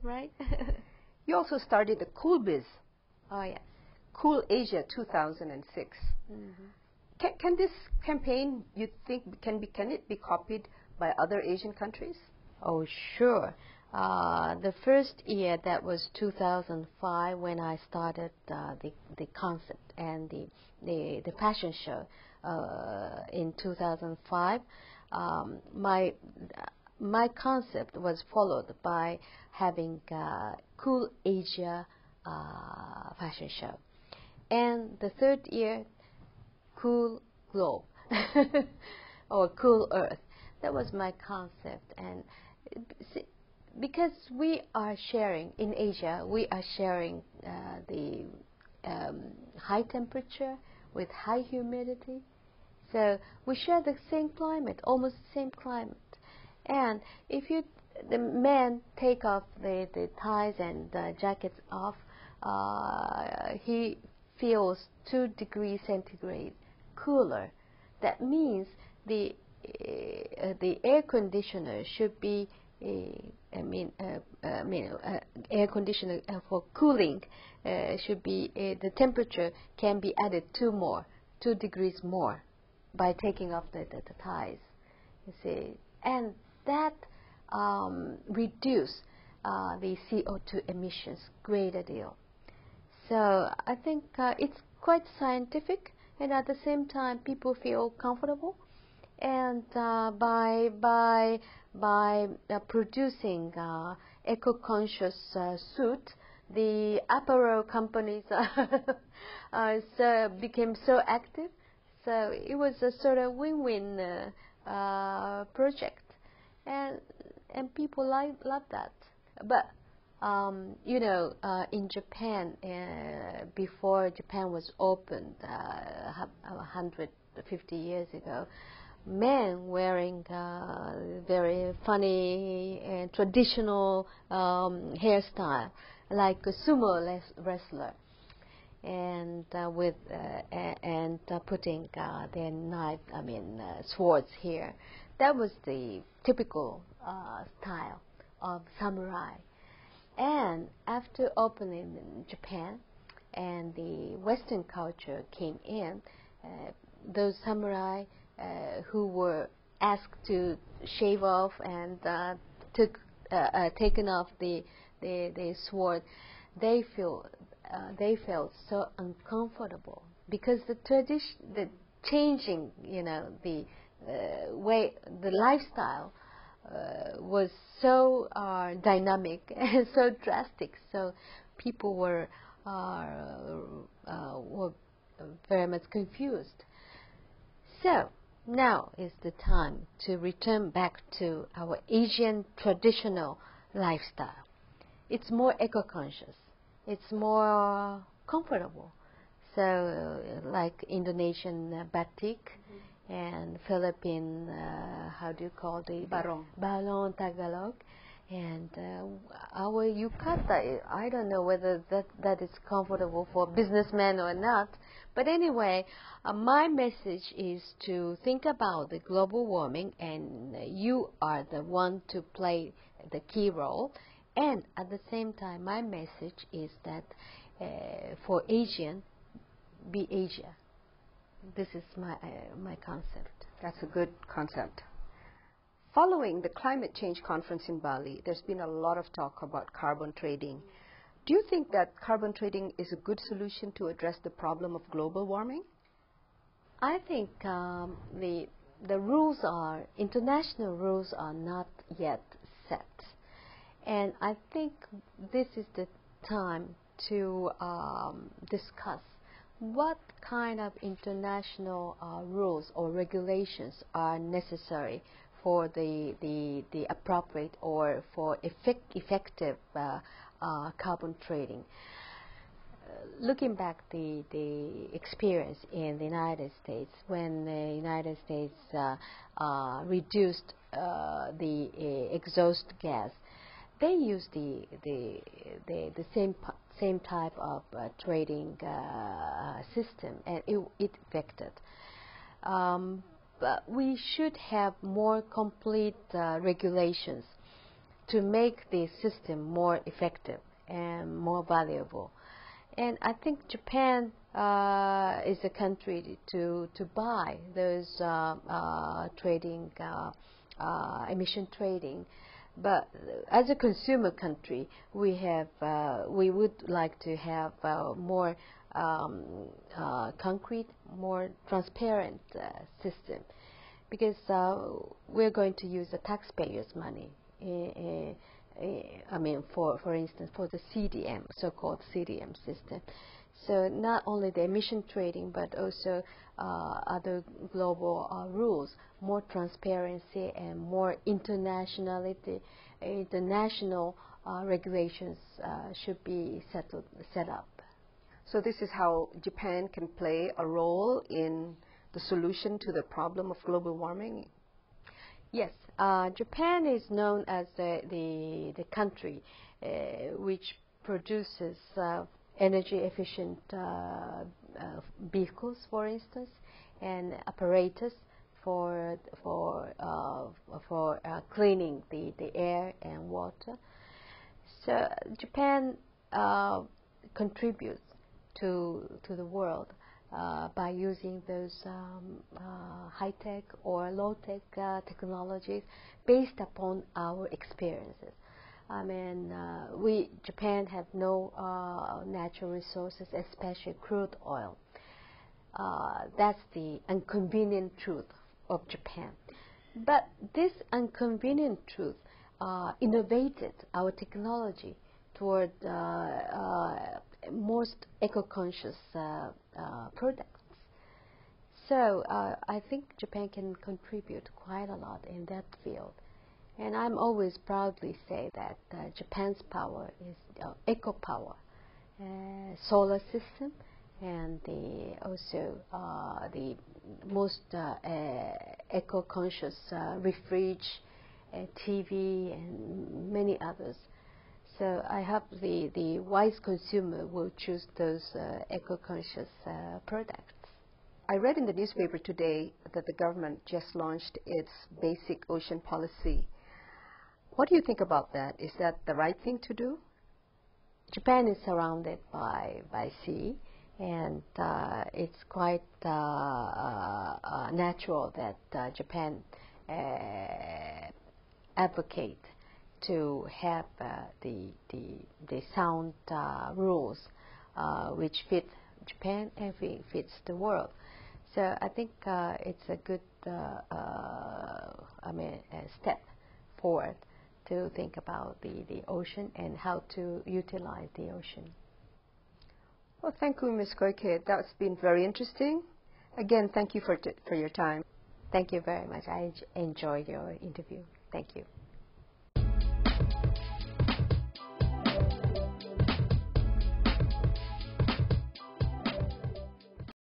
right? You also started the Cool Biz, Oh, yes. Cool Asia 2006. Can this campaign, you think, can it be copied by other Asian countries? Oh, sure. The first year, that was 2005, when I started the concept and the fashion show in 2005. My concept was followed by having Cool Asia fashion show. And the third year, Cool Globe or Cool Earth. That was my concept. And because we are sharing in Asia, we are sharing the high temperature with high humidity. So we share the same climate, almost the same climate. And if the men take off the ties and the jackets off, he feels 2 degrees centigrade cooler. That means the air conditioner should be air conditioner for cooling should be the temperature can be added 2 degrees more by taking off the ties. You see, and that reduce the CO2 emissions greater deal. So I think it's quite scientific, and at the same time people feel comfortable. And by producing eco-conscious suit, the apparel companies became so active. So it was a sort of win-win project, and people love that. But in Japan, before Japan was opened 150 years ago, men wearing very funny and traditional hairstyle, like a sumo wrestler, and putting their knife, swords here. That was the typical style of samurai. And after opening in Japan and the Western culture came in, those samurai who were asked to shave off and taken off the sword, they felt so uncomfortable because the changing, the way, the lifestyle was so dynamic and so drastic. So people were very much confused. So now is the time to return back to our Asian traditional lifestyle. It's more eco-conscious. It's more comfortable. So like Indonesian batik and Philippine, how do you call the Balong Tagalog, and our yukata. I don't know whether that is comfortable for businessmen or not. But anyway, my message is to think about the global warming, and you are the one to play the key role. And at the same time, my message is that for Asian, be Asia. This is my concept. That's a good concept. Following the climate change conference in Bali, there's been a lot of talk about carbon trading. Do you think that carbon trading is a good solution to address the problem of global warming? I think the international rules are not yet set. And I think this is the time to discuss what kind of international rules or regulations are necessary for the appropriate or for effective carbon trading. Looking back the experience in the United States, when the United States reduced the exhaust gas, they used the same type of trading system, and it affected. But we should have more complete regulations to make the system more effective and more valuable. And I think Japan is a country to buy those trading, emission trading. But as a consumer country, we would like to have more concrete, more transparent system, because we're going to use the taxpayers' money. I mean, for instance, for the CDM, so-called CDM system. So not only the emission trading, but also other global rules, more transparency and more internationality, international regulations should be set up. So this is how Japan can play a role in the solution to the problem of global warming? Yes, Japan is known as the country which produces energy efficient vehicles, for instance, and apparatus for cleaning the air and water. So Japan contributes to the world by using those high-tech or low-tech technologies based upon our experiences. I mean, Japan have no natural resources, especially crude oil. That's the inconvenient truth of Japan. But this inconvenient truth innovated our technology toward most eco-conscious products. So I think Japan can contribute quite a lot in that field. And I'm always proudly say that Japan's power is eco power, solar system, and also the most eco-conscious refrige, TV, and many others. So I hope the wise consumer will choose those eco-conscious products. I read in the newspaper today that the government just launched its basic ocean policy. What do you think about that? Is that the right thing to do? Japan is surrounded by sea, and it's quite natural that Japan advocate to have the sound rules which fit Japan and fits the world. So I think it's a good step forward to think about the ocean and how to utilize the ocean. Well, thank you, Ms. Koike. That's been very interesting. Again, thank you for your time. Thank you very much. I enjoyed your interview. Thank you.